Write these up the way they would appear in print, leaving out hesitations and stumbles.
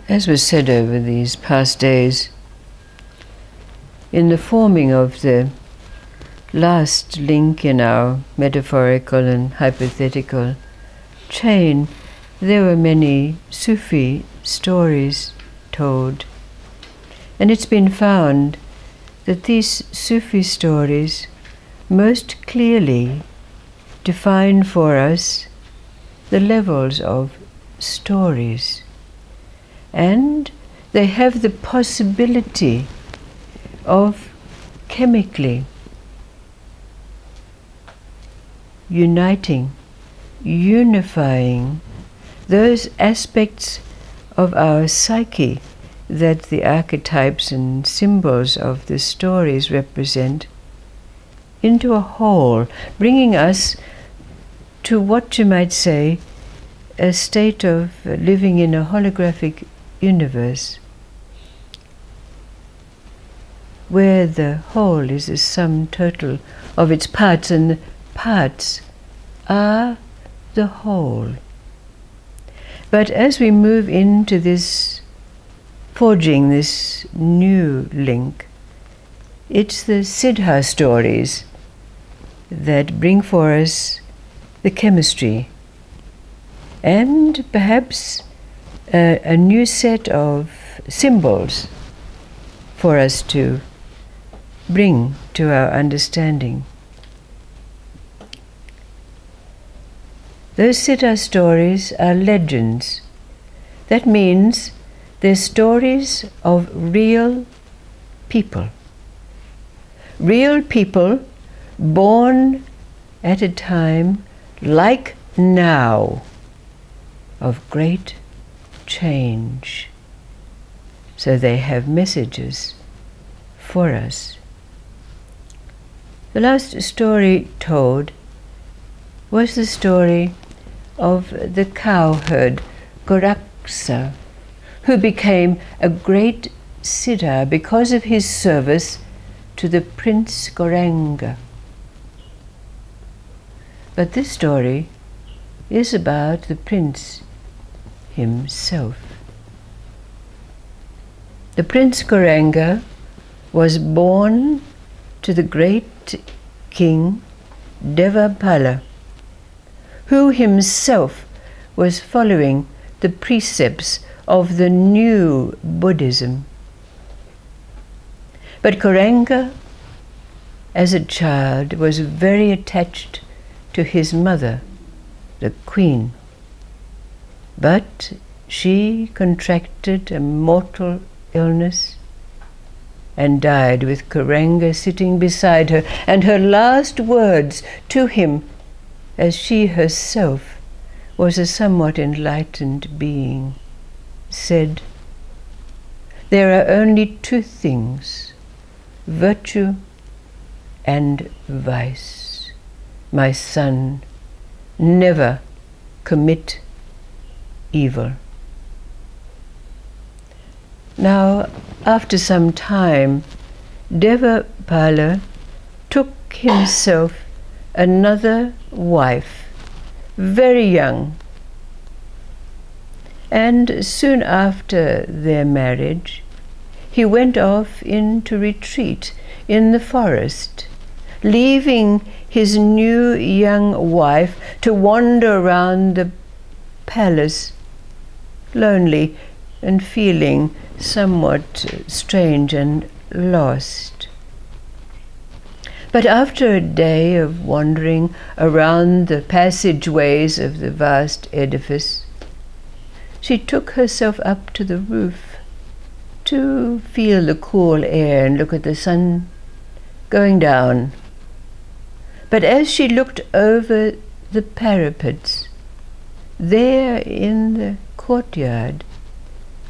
As was said over these past days, in the forming of the last link in our metaphorical and hypothetical chain, there were many Sufi stories told. And it's been found that these Sufi stories most clearly define for us the levels of stories. And they have the possibility of chemically uniting, unifying those aspects of our psyche that the archetypes and symbols of the stories represent into a whole, bringing us to what you might say a state of living in a holographic universe, where the whole is the sum total of its parts, and the parts are the whole. But as we move into this, forging this new link, it's the Siddha stories that bring for us the chemistry and perhaps a new set of symbols for us to bring to our understanding. Those Siddha stories are legends. That means they're stories of real people. Real people born at a time like now of great change. So they have messages for us. The last story told was the story of the cowherd Goraksa, who became a great Siddha because of his service to the Prince Gauranga. But this story is about the prince himself. The Prince Gauranga was born to the great king Devapala, who himself was following the precepts of the new Buddhism. But Gauranga, as a child, was very attached to his mother, the queen. But she contracted a mortal illness and died with Gauranga sitting beside her, and her last words to him, as she herself was a somewhat enlightened being, said, "There are only two things, virtue and vice. My son, never commit evil." Now, after some time, Devapala took himself another wife, very young. And soon after their marriage, he went off into retreat in the forest, leaving his new young wife to wander around the palace, lonely and feeling somewhat strange and lost. But after a day of wandering around the passageways of the vast edifice, she took herself up to the roof to feel the cool air and look at the sun going down. But as she looked over the parapets, there in the courtyard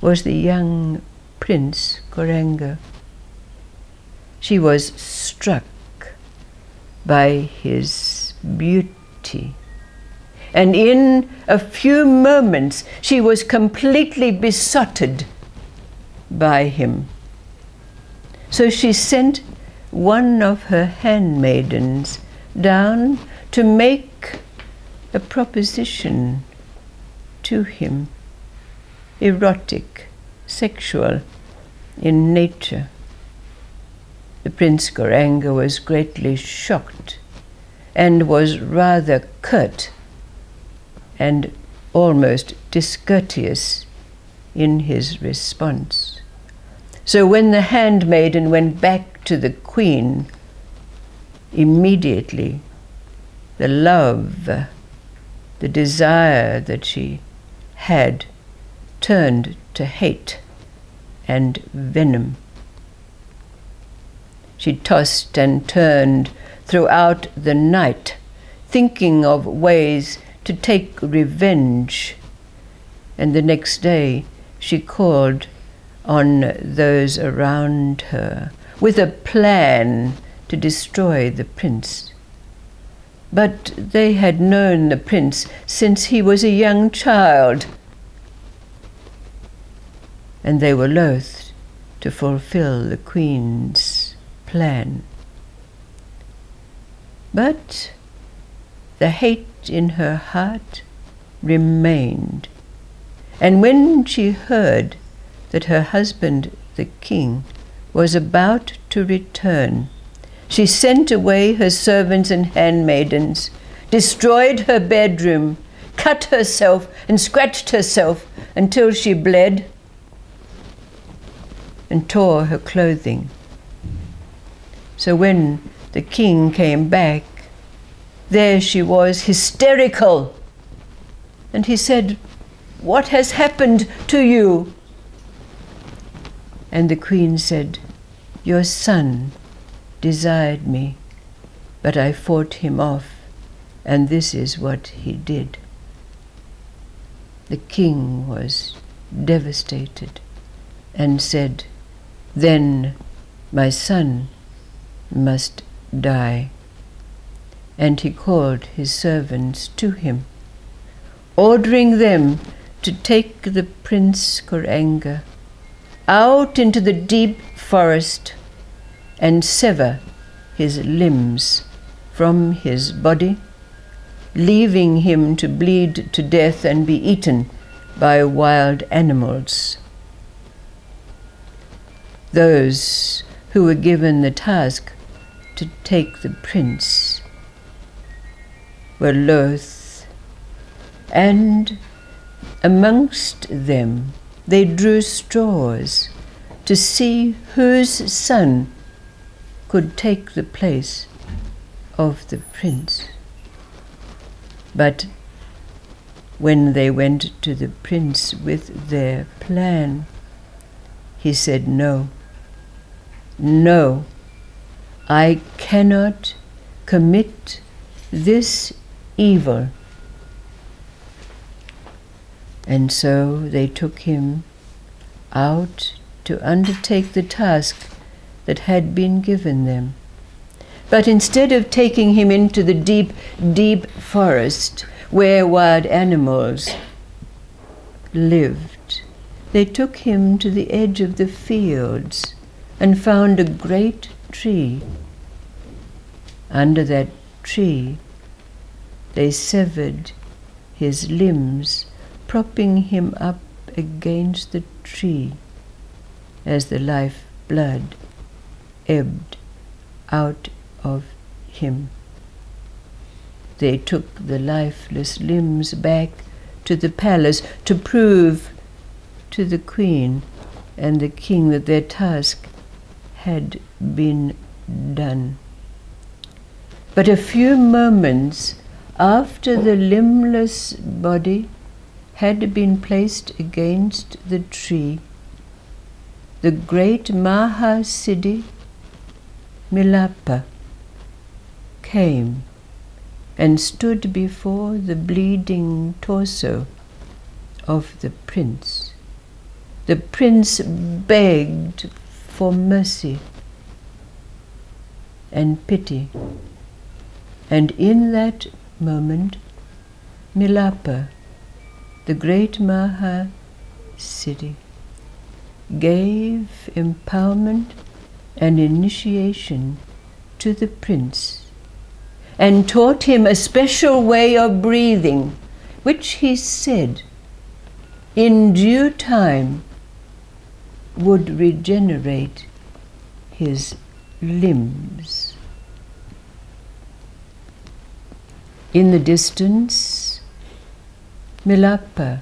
was the young Prince Gauranga. She was struck by his beauty, and in a few moments she was completely besotted by him. So she sent one of her handmaidens down to make a proposition to him, erotic sexual in nature. The Prince Gauranga was greatly shocked and was rather curt and almost discourteous in his response. So when the handmaiden went back to the queen, immediately the love, the desire that she had turned to hate and venom. She tossed and turned throughout the night, thinking of ways to take revenge, and the next day she called on those around her with a plan to destroy the prince. But they had known the prince since he was a young child, and they were loath to fulfill the queen's plan. But the hate in her heart remained, and when she heard that her husband, the king, was about to return, she sent away her servants and handmaidens, destroyed her bedroom, cut herself and scratched herself until she bled, and tore her clothing. So when the king came back, there she was, hysterical, and he said, "What has happened to you?" And the queen said, "Your son desired me, but I fought him off, and this is what he did." The king was devastated and said, "Then my son must die." And he called his servants to him, ordering them to take the Prince Gauranga out into the deep forest and sever his limbs from his body, leaving him to bleed to death and be eaten by wild animals. Those who were given the task to take the prince were loath, and amongst them they drew straws to see whose son could take the place of the prince. But when they went to the prince with their plan, he said, "No, no, I cannot commit this evil." And so they took him out to undertake the task that had been given them. But instead of taking him into the deep, deep forest where wild animals lived, they took him to the edge of the fields and found a great tree. Under that tree, they severed his limbs, propping him up against the tree as the life blood ebbed out of him. They took the lifeless limbs back to the palace to prove to the queen and the king that their task had been done. But a few moments after the limbless body had been placed against the tree, the great Mahasiddhi Milapa came and stood before the bleeding torso of the prince. The prince begged for mercy and pity, and in that moment Milapa, the great Mahasiddhi, gave empowerment and initiation to the prince and taught him a special way of breathing, which he said, in due time, would regenerate his limbs. In the distance, Milapa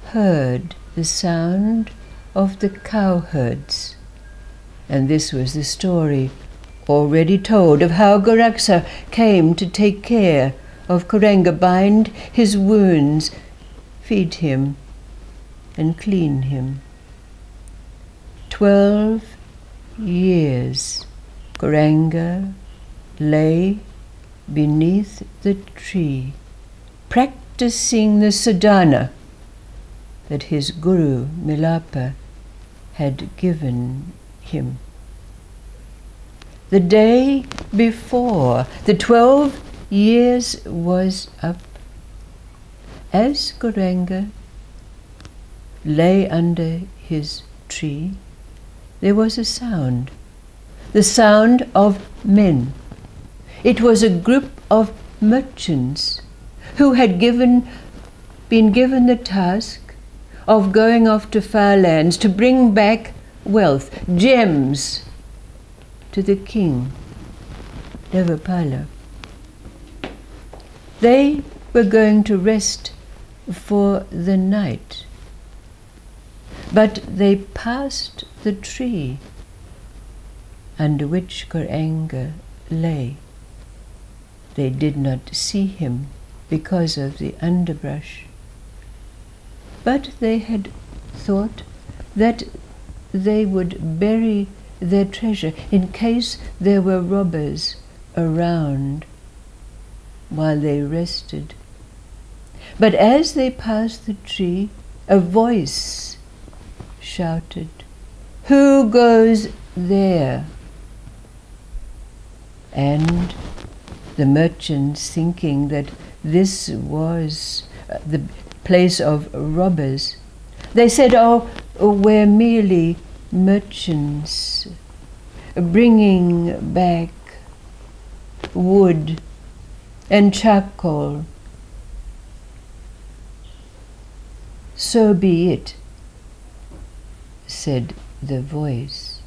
heard the sound of the cowherds, and this was the story already told of how Goraksa came to take care of Kuranga, bind his wounds, feed him, and clean him. 12 years Kuranga lay beneath the tree, practicing the sadhana that his guru Milapa had given him. The day before the 12 years was up, as Kuranga lay under his tree, there was a sound, the sound of men. It was a group of merchants who had been given the task of going off to far lands to bring back wealth, gems, to the king, Devapala. They were going to rest for the night, but they passed the tree under which Kuranga lay. They did not see him because of the underbrush, but they had thought that they would bury their treasure in case there were robbers around while they rested. But as they passed the tree, a voice shouted, "Who goes there?" And the merchants, thinking that this was the place of robbers, they said, "Oh, we're merely merchants bringing back wood and charcoal." "So be it," said the voice.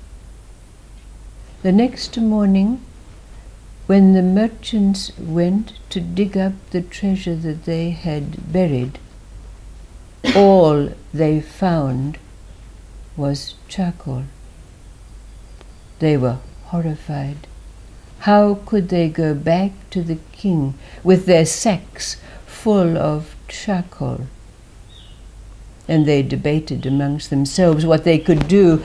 The next morning, when the merchants went to dig up the treasure that they had buried, all they found was charcoal. They were horrified. How could they go back to the king with their sacks full of charcoal? And they debated amongst themselves what they could do.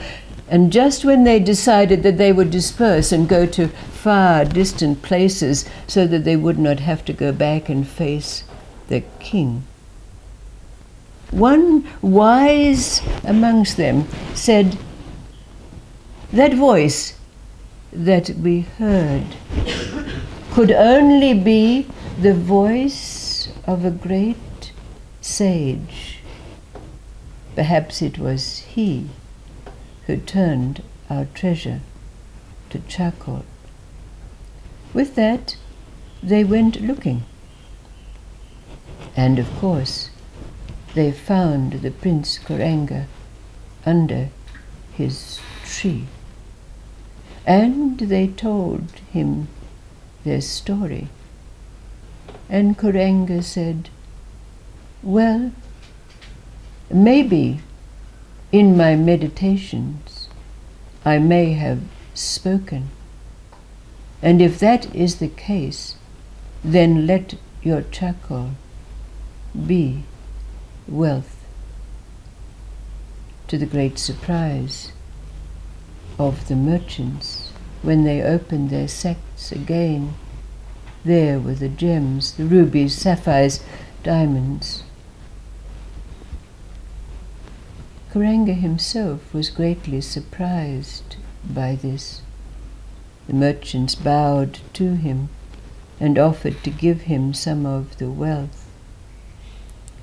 And just when they decided that they would disperse and go to far distant places so that they would not have to go back and face the king, one wise amongst them said, "That voice that we heard could only be the voice of a great sage. Perhaps it was he who turned our treasure to charcoal." With that, they went looking. And of course, they found the Prince Kuranga under his tree. And they told him their story. And Kuranga said, "Well, maybe in my meditations I may have spoken. And if that is the case, then let your charcoal be wealth." To the great surprise of the merchants, when they opened their sacks again, there were the gems, the rubies, sapphires, diamonds. Kuranga himself was greatly surprised by this. The merchants bowed to him and offered to give him some of the wealth.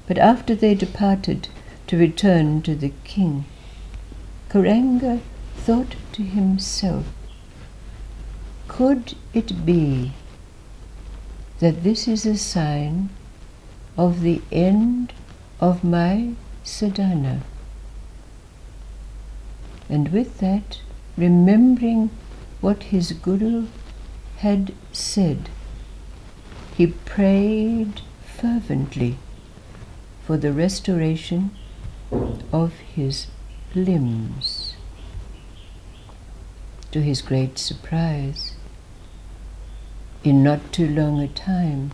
But after they departed to return to the king, Kuranga thought to himself, could it be that this is a sign of the end of my sadhana? And with that, remembering what his Guru had said, he prayed fervently for the restoration of his limbs. To his great surprise, in not too long a time,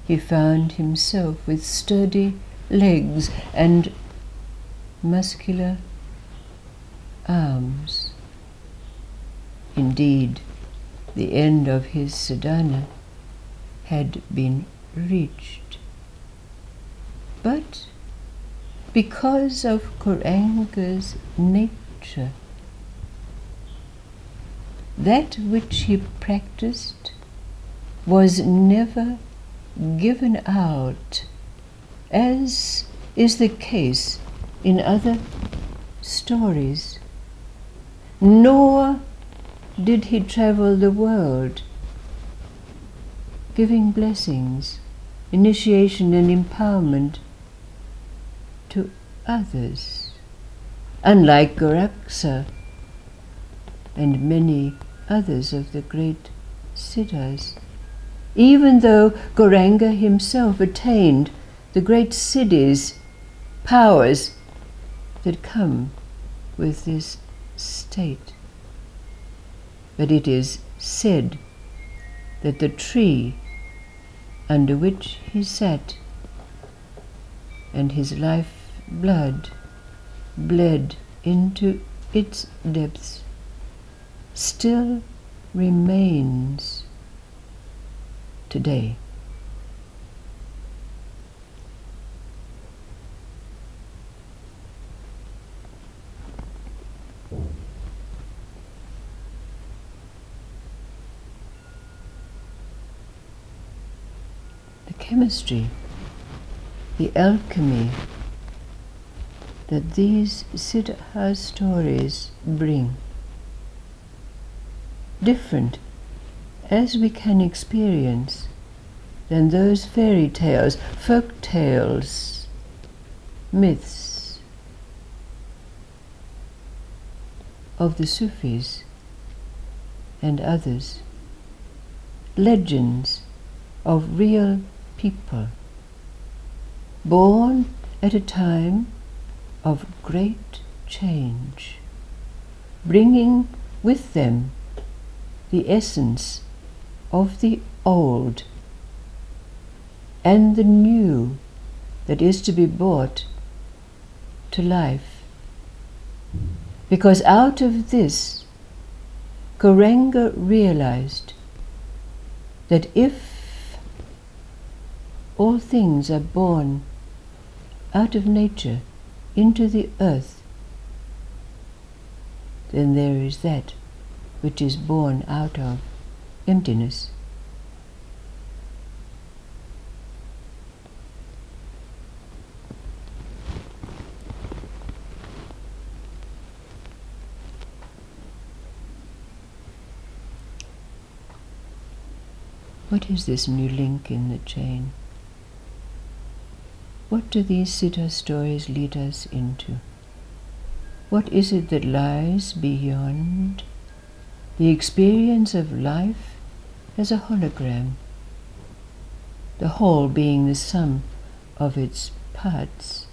he found himself with sturdy legs and muscular arms. Indeed, the end of his sadhana had been reached. But because of Gauranga's nature, that which he practiced was never given out, as is the case in other stories. Nor did he travel the world giving blessings, initiation and empowerment to others, unlike Goraksa and many others of the great siddhas. Even though Gauranga himself attained the great siddhis, powers that come with this state. But it is said that the tree under which he sat and his life blood bled into its depths still remains today. The chemistry, the alchemy that these Siddha stories bring, different as we can experience than those fairy tales, folk tales, myths of the Sufis and others, legends of real people, born at a time of great change, bringing with them the essence of the old and the new that is to be brought to life. Because out of this, Gauranga realized that if all things are born out of nature into the earth, then there is that which is born out of emptiness. What is this new link in the chain? What do these Siddha stories lead us into? What is it that lies beyond the experience of life as a hologram, the whole being the sum of its parts,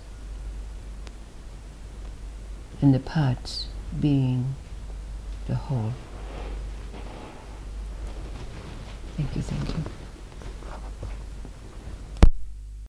and the parts being the whole? Thank you, thank you.